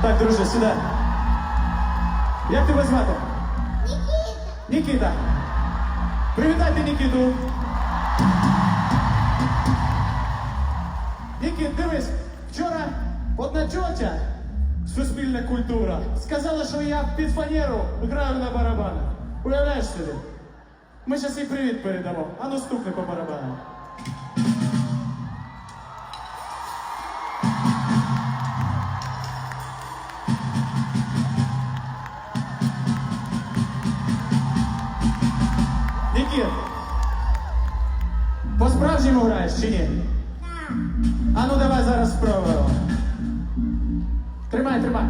Так, друже, сюди. Як тебе звати? Нікіта. Нікіта. Привітайте Нікіту. Нікіт, дивись, вчора одна тьотя, суспільна культура, сказала, що я під фанеру граю на барабанах. Уявляєш собі? Ми зараз їй привіт передамо. А ну стукни по барабану. Нікіт, по-справжньому граєш чи ні? Так. А ну давай зараз спробуємо. Тримай, тримай.